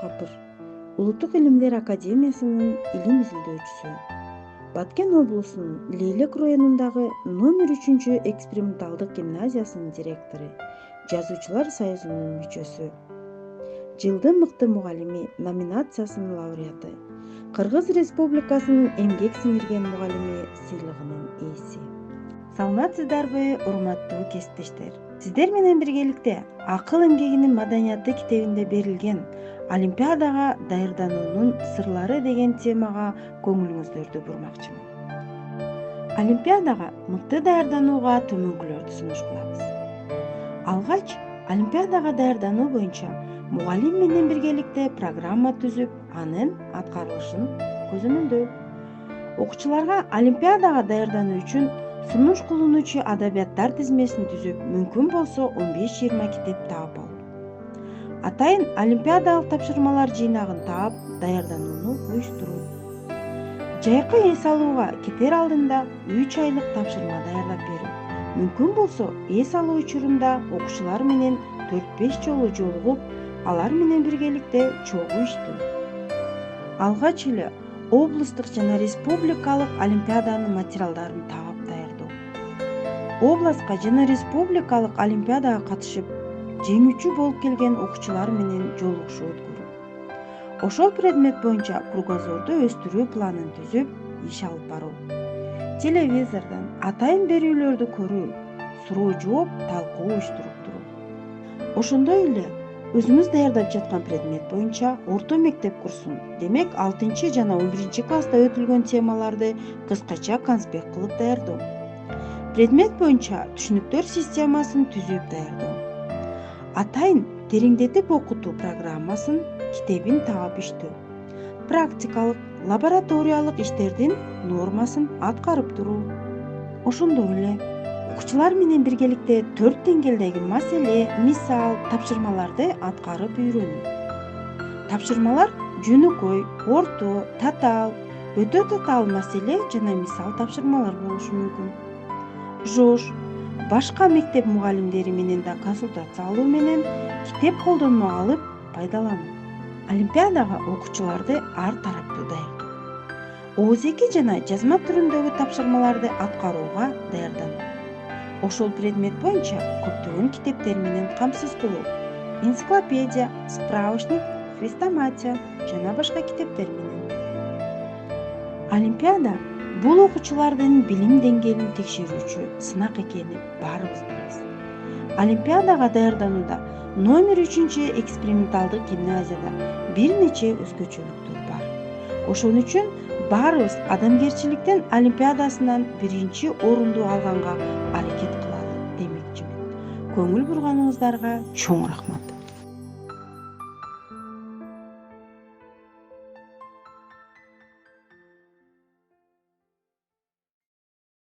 Капыр, Улуттук илимдер академиясынын илим изилдөөчүсү. Баткен облусунун Лейлек районундагы номер 3 эксперименталдык гимназиясынын директору, Жазуучулар союзунун мүчөсү. Жылдын мыкты мугалими номинациясынын лауреаты, Кыргыз Республикасынын эмгек сиңирген мугалими сыйлыгынын ээси. Саламатсыздарбы, урматтуу кесиптештер? Сиздер менен биргеликте Акыл эмгегинин маданияты китебинде берилген Олимпиадага даярдануунун сырлары деген темага көңүлүңүздөрдү бурмакчымын. Олимпиадага мыкты даярданууга төмөнкүлөрдү сунуш кылабыз. Алгач Олимпиадага даярдануу боюнча мугалим менен биргеликте программа түзүп, анын аткарылышын көзөмөлдөө. Окуучуларга Олимпиадага даярдануу үчүн сунуш кылынуучу адабияттар тизмесин түзүп, мүмкүн болсо 15-20 китеп таап алуу. Атайын олимпиадалык тапшырмалар жыйнагын таап, даярданууну уюштуруу. Жайкы эс алууга кетер алдында 3 айлык тапшырма даярдап берүү. Мүмкүн болсо эс алуу учурунда окуучулар менен 4-5 жолу жолугуп, алар менен биргеликте чогуу иштөө. Алгач эле облустук жана республикалык олимпиаданын материалдарын таап даярдоо. Областка жана республикалык олимпиадага катышып, жеңүүчү болуп келген окуучулар менен жолугушуу өткөрүү. Ошол предмет боюнча кругозорду өстүрүү планын түзүп, иш алып баруу. Телевизордон атайын берүүлөрдү көрүү, суроо жооп, талкуу уюштуруп туруу. Ошондой эле өзүңүз даярдап жаткан предмет боюнча орто мектеп курсун, демек 6 жана 11 класста өтүлгөн темаларды кыскача конспект кылып даярдоо. Предмет боюнча түшүнүктөр системасын түзүп даярдоо. Атайын тереңдетип окутуу программасын, китебин таап иштөө. Практикалык, лабораториялык иштердин нормасын аткарып туруу. Ошондой эле окуучулар менен биргеликте 4 деңгээлдеги маселе, мисал, тапшырмаларды аткарып үйрөнүү. Тапшырмалар жөнөкөй, орто, татаал, өтө татаал маселе жана мисал тапшырмалар болушу мүмкүн. ЖОШ башка мектеп мугалимдери менен да консультация алуу менен китеп колдонмо алып пайдалануу. Олимпиадага окуучуларды ар тараптуу даярдоо. ООЗ-2 жана жазма түрүндөгү тапшырмаларды аткарууга даярдануу. Ошол предмет боюнча көптөгөн китептер менен камсыз кылуу. Энциклопедия, справочник, хрестоматия жана башка китептер менен. Олимпиада бул окуучулардын билим деңгээлин текшерүүчү сынак экенин баарыбыз билебиз. Олимпиадага даярданууда номер 3 эксперименталдык гимназияда бир нече өзгөчөлүктөр бар. Ошон үчүн баарыбыз адамгерчиликтен Олимпиадасынан 1 орунду алганга аракет кылалы демекчимин. Көңүл бурганыңыздарга чоң рахмат.